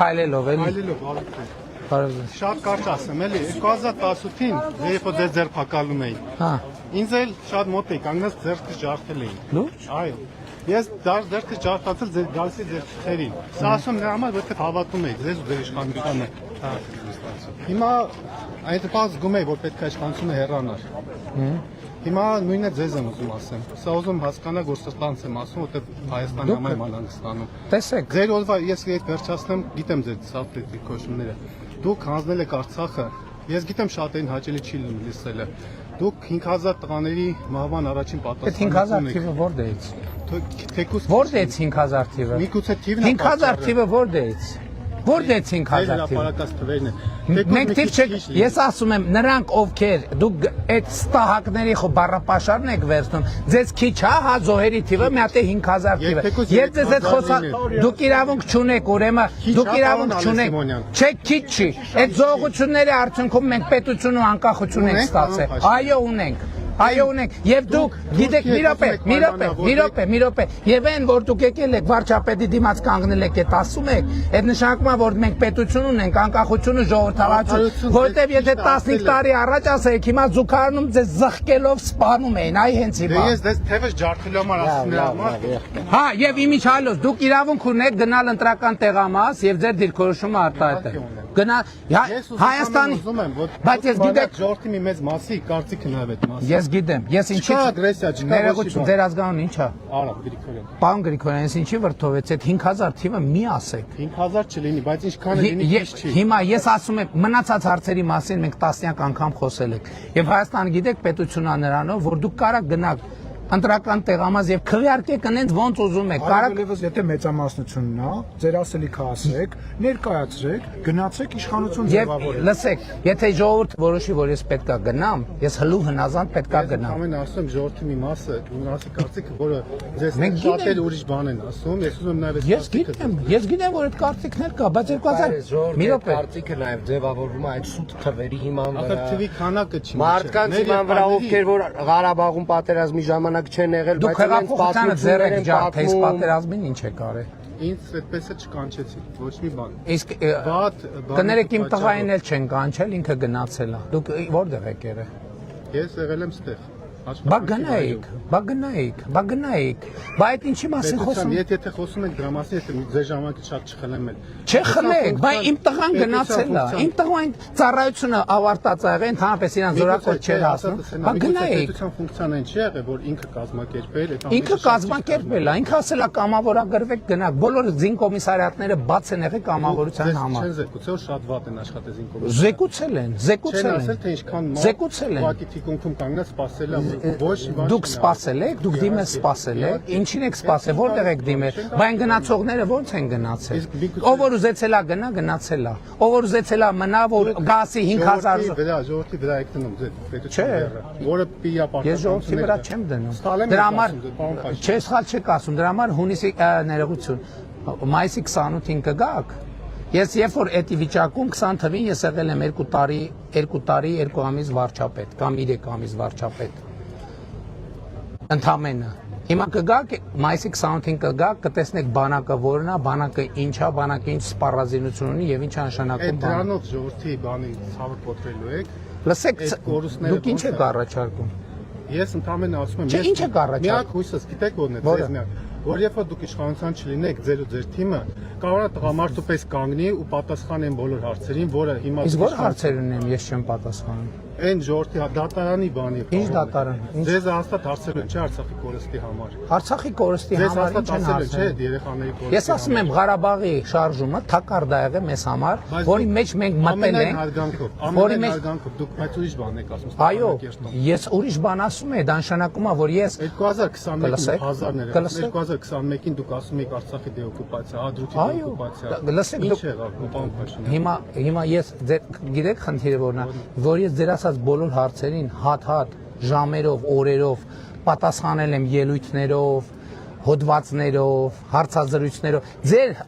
քայլելով էլի։ Այլելով արիք։ Շատ կարճ ասեմ, էլի 2018-ին երբ ձեր ձերբակալում էին։ Հա։ Ինձ էլ շատ մոտ էի, կանգնած ձեռքը ջարդել էին։ Լուրջ։ Այո։ Ես ձեռքը ջարդացել ձեր գալսի ձեր ցուցերին։ Սա ասում նրա համար, որտեղ հավատում եք ձեզ ու ձեր իշխանությանը։ Հիմա այդ պարզ զգում եմ, որ պետք է իշխանությունը հեռանար։ Հիմա նույնը ձեզ եմ ուզում ասեմ։ Սա ուզում հասկանա, որ սրտանց եմ ասում, որտեղ Հայաստանի համար մանանգստանում։ Տեսեք։ Ձեր օրվա ես այդ վերջացնեմ, գիտեմ ձեր սապտետի քոշումները։ Դուք հանձնել եք Արցախը։ Ես գիտեմ շատերին հաճելի չի լսելը։ Դուք 5000 տղաների մահվան առաջին պատասխանատուն եք։ 5000 թիվը որտեղից։ Թեկուզ Որտեղից 5000 թիվը։ Միգուցե թիվն է 5000 թիվը որտեղից։ Որտեղից 5000 թիվը։ Հրապարակած թվերն է։ Մենք թիվ չեք, ես ասում եմ նրանք ովքեր դուք այդ ստահակների բառապաշարն եք վերցնում, ձեզ քիչ հա զոհերի թիվը մի հատ է 5000 թիվը։ Երբ ձեզ այդ խոսա դուք իրավունք չունեք, ուրեմն դուք իրավունք չունեք։ Չէ, քիչ չի։ Այդ զոհությունների արդյունքում մենք պետություն ու անկախություն ենք ստացել։ Այո, ունենք։ Այո ունենք եւ դուք գիտեք մի րոպե եւ այն որ դուք եկել եք վարչապետի դիմաց կանգնել եք այդ ասում եք այդ նշանակում է որ մենք պետություն ունենք անկախություն ու ժողովրդավարություն որտեւ եթե 15 տարի առաջ ասեիք հիմա զուգարնում ձեզ զղկելով սպանում էին այ հենց հիմա ես դες թեւս ջարդելու համար ասում եմ հա եւ իմիջիալոց դուք իրավունք ունեք գնալ ընտրական տեղամաս եւ ձեր դիրքորոշումը արտահայտել գնալ Հայաստանի բայց ես գիտեք ժողովրդի մի մեծ մասի կարծիքն է այդ մասը Ես գիտեմ, ես ինչի ագրեսիա չկա, ներողություն, ձեր ազգանունը ի՞նչ է։ Արա Գրիգորյան։ Պարոն Գրիգորյան, ես ինչի վրդովեց այդ 5000 թիվը մի ասեք։ 5000 չլինի, բայց ինչքան է լինի քիչ չի։ Հիմա ես ասում եմ, մնացած հարցերի մասին մենք տասնյակ անգամ խոսել ենք։ Եվ Հայաստանը գիտեք պետությունն է նրանով, որ դուք կարա գնաք ընտրական տեղամաս եւ քվեարկեք այնց ոնց ուզում եք։ Կարակելևս եթե մեծամասնությունն է, ձեր ասելիքը ասեք, ներկայացրեք, գնացեք իշխանություն ձևավորեք։ Լսեք, եթե ժողովուրդը որոշի, որ ես պետքա գնամ, ես հլու հնազանդ պետքա գնամ։ Ամեն ասում ժողովրդի մի մասը, ունասի կարծիքը, որը ձեզ շատ էլ ուրիշ բան են ասում, ես ուզում նաեւ Ես գիտեմ, որ այդ կարծիքներ կա, բայց 2000 մի րոպե կարծիքը նաեւ ձևավորվում է այդ սուտ թվերի հիման վրա։ Ախր թվի քանակը չի։ Մարդկանց հիման վրա ովքեր որ Ղարաբաղում պատերազմի ժամանակ չեն եղել, բայց հեղափոխությանը ձեռ եք ջարդել, այս պատերազմին ինչ է կարել։ Ինձ այդպես է չկանչեցի, ոչ մի բան։ Իսկ կներեք իմ տղային էլ չեն կանչել, ինքը գնացել է։ Դուք որտեղ եք եղել։ Ես եղել եմ ստեղ։ Բա գնայիք։ Բա այդ ինչի մասին խոսում։ Եթե խոսում եք դրա մասին, եթե ձեր ժամանակից շատ չխլեմ էլ։ Չխլեք, բա իմ տղան գնացել է։ Իմ տղային ծառայությունը ավարտած ա եղել, ընդհանրապես իրան զորակոչ չէր հասնում։ Բա գնայիք։ Պետության ֆունկցիան այն չի եղել, որ ինքը կազմակերպել, Ինքը կազմակերպել է, ինքը ասել է կամավորագրվեք գնաք։ Բոլոր զինկոմիսարիատները բաց են եղել կամավորության համար։ Չեն զեկուցել, շատ վատ են աշխատել զինկոմիսարիատները։ Զեկուցել են։ Չեն ասել թե ինչքան ուղղակի թիկունքում կանգնած սպասել է Դուք սպասել եք, դուք դիմել սպասել եք, ինչին եք սպասել, որտեղ եք դիմել, բայց գնացողները ո՞նց են գնացել։ Ով որ ուզեցել է գնա, գնացել է։ Ով որ ուզեցել է մնա, որ գասի 5000 ժողովրդի վրա եք դնում ձեր պետությունը, որը պիա պարտադիր։ Ես ժողովրդի վրա չեմ դնում։ Դրա համար չէ, սխալ չեք ասում, դրա համար հունիսի ներողություն, մայիսի 28-ին կգաք։ Ես երբ որ այդ վիճակում 20 թվին ես եղել եմ 2 տարի 2 ամիս վարչապետ կամ 3 ամիս վարչապետ։ Ընդամենը հիմա կգաք մայիսի 28-ին կգաք կտեսնեք բանակը որն է, բանակը ինչ է, բանակը ինչ սպառազինություն ունի եւ ինչ է նշանակում բանը։ Դրանով ժողովրդի բանի ցավը կոտրելու եք։ Լսեք, դուք ինչ եք առաջարկում։ Ես ընդամենը ասում եմ, ես ինչ եք առաջարկում։ Միակ հույսս գիտեք ո՞րն է, ձեզ միակ, որ երբ որ դուք իշխանության չլինեք, ձեր ու ձեր թիմը կարող է տղամարդու պես կանգնի ու պատասխանեն բոլոր հարցերին, որը հիմա Իսկ որ հարցեր ունեմ, ես չեմ պատասխանում։ Այն ժողովրդի դատարանի բանի։ Ինչ դատարան։ Ձեզ հաստատ հարցեր են, չէ՞ Արցախի կորստի համար։ Արցախի կորստի համար ինչ են հարցեր, չէ՞ երեխաների կորստի։ Ես ասում եմ Ղարաբաղի շարժումը թակարդ ա եղել մեզ համար, որի մեջ մենք մտել ենք, որի մեջ դուք բայց ուրիշ բան եք ասում։ Այո, ես ուրիշ բան ասում եմ, դա նշանակում է, որ ես 2021-ին հազարներ, 2021-ին դուք ասում եք Արցախի դեօկուպացիա, Ադրուտի դեօկուպացիա։ Լսեք, ինչ եղավ, պարոն Փաշինյան։ Հիմա ես գիտեք խնդիրը որն է, որ ես ձեր ասած բոլոր հարցերին հատ ժամերով, օրերով պատասխանել եմ ելույթներով, հոդվածներով, հարցազրույցներով։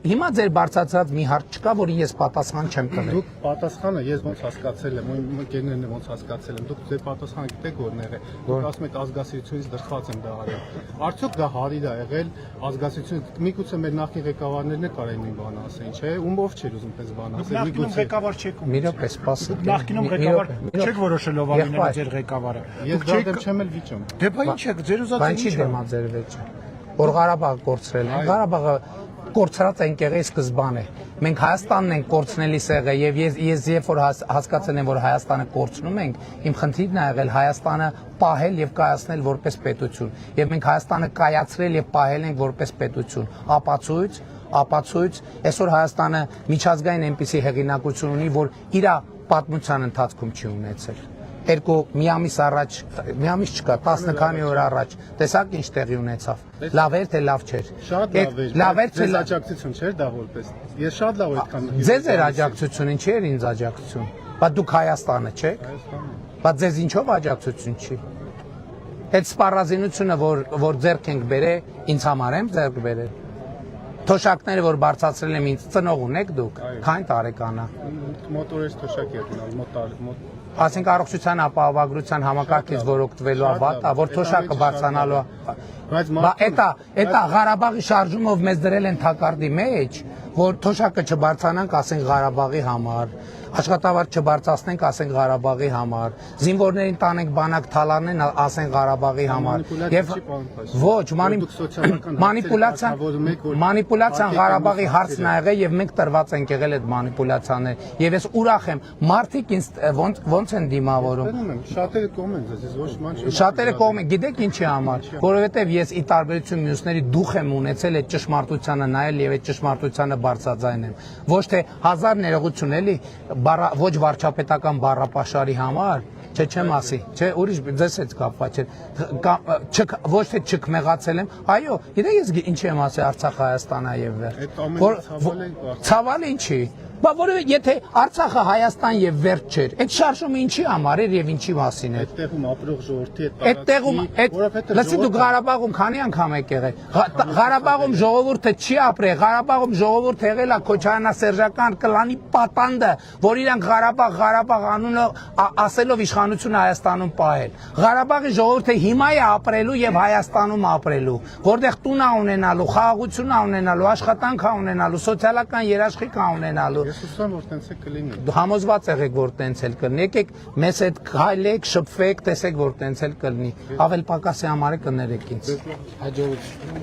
Հիմա ձեր բարձրացած մի հարց չկա, որին ես պատասխան չեմ տվել։ Դուք պատասխանը ես ոնց հասկացել եմ, իմ ընկերներն ոնց հասկացել եմ, դուք ձեր պատասխանը գիտեք որն է եղել։ Դուք ասում եք ազգասիրությունից դրդված եմ դա արել։ Արդյոք դա հարիր է եղել ազգասիրություն, միգուցե մեր նախկին ղեկավարներն էլ կարային մի բան ասեն, չէ՞, ումով չէր ուզում պես բան ասել, Նախկինում ղեկավար չեք Մի րոպե, սպասի։ Նախկինում ղեկավար չեք որոշել ով լինել ձեր ղեկավարը։ Ես դա դեմ չեմ էլ վիճում։ Դե բա ինչ եք, ձեր ուզած Բան չի դեմաձերվեց։ Որ Ղարաբաղը կորցրել են։ Ղարաբաղը կորցրած ընկեղի սկզբան է։ Մենք Հայաստանն ենք կորցնելի սեղը եւ ես երբ որ հասկացել եմ որ Հայաստանը կորցնում ենք, իմ խնդիրն է եղել Հայաստանը պահել եւ կայացնել որպես պետություն։ Եվ մենք Հայաստանը կայացրել եւ պահել ենք որպես պետություն։ Ապացույց, այսօր Հայաստանը միջազգային այնպիսի հեղինակություն ունի, որ իր պատմության ընթացքում չի ունեցել։ Մի ամիս առաջ, մի ամիս չկա, 10 քանի օր առաջ, տեսակ ինչ տեղի ունեցավ։ Լավ էր թե լավ չէր։ Շատ լավ էր։ Ձեզ աջակցություն չէր դա որպես։ Ես շատ լավ այդքան։ Ձեզ էր աջակցություն, ինչի էր ինձ աջակցություն։ Բա դուք Հայաստանը չեք։ Բա ձեզ ինչով աջակցություն չի։ Այդ սպառազինությունը, որ ձեռք ենք բերել, ինձ համար եմ ձեռք բերել։ Թոշակները, որ բարձրացրել եմ ինձ, ծնող ունեք դուք, քանի տարեկան է։ Մոտորես թոշակ էր գնալ, մոտ Ասենք առողջության ապահովագրության համակարգից որ օգտվելու ավատ, որ թոշակը բարձրանալու է։ Բայց էտա Ղարաբաղի շարժումով մեզ դրել են թակարդի մեջ, որ թոշակը չբարձրանանք, ասենք Ղարաբաղի համար, աշխատավարձ չբարձրացնենք, ասենք Ղարաբաղի համար, զինվորներին տանենք բանակ թալանեն, ասենք Ղարաբաղի համար։ Եվ ոչ, մանիպուլյացիան Ղարաբաղի հարցն է եղել եւ մենք տրված ենք եղել այդ մանիպուլյացիաներ։ Եվ ես ուրախ եմ, մարդիկ ինձ ոնց են դիմավորում։ Շատերը կողմ են ձեզ, ոչ ման չի։ Շատերը կողմ են, գիտեք ինչի համար, որովհետեւ ես ի տարբերություն մյուսների դուխ եմ ունեցել այդ ճշմարտությանը նայել եւ այդ ճշմարտությանը բարձրաձայն եմ։ Ոչ թե հազար ներողություն էլի, ոչ վարչապետական բառապաշարի համար, չեմ ասի, չէ, ուրիշ ձեզ հետ կապված չէ, ոչ թե չքմեղացել եմ, այո, գիտեք ես ինչ եմ ասել Արցախ, Հայաստան եւ վերջ։ Ցավալ ինչի։ Բա որովհետեւ եթե Արցախը Հայաստան եւ վերջ չէր, այդ շարժումը ինչի համար էր եւ ինչի մասին էր։ Այդտեղում ապրող ժողովրդի այդ լսի դու Ղարաբաղում քանի անգամ եք եղել։ Ղարաբաղում ժողովուրդը չի ապրել, Ղարաբաղում ժողովուրդը եղել է Քոչարյանասերժական կլանի պատանդը, որ իրանք Ղարաբաղ անունը ասելով իշխանությունը Հայաստանում պահել։ Ղարաբաղի ժողովուրդը հիմա է ապրելու եւ Հայաստանում ապրելու, որտեղ տուն է ունենալու, խաղաղություն է ունենալու, աշխատանք է ունենալու, սոցիալական երաշխիք է ունենալու։ Ես հուսամ որ տենց է կլինի։ Համոզված եղեք որ տենց էլ կլինի։ Եկեք մեզ հետ քայլեք, շփվեք, տեսեք որ տենց էլ կլինի։ Ավել պակասի համար կներեք ինձ։ Հաջողություն։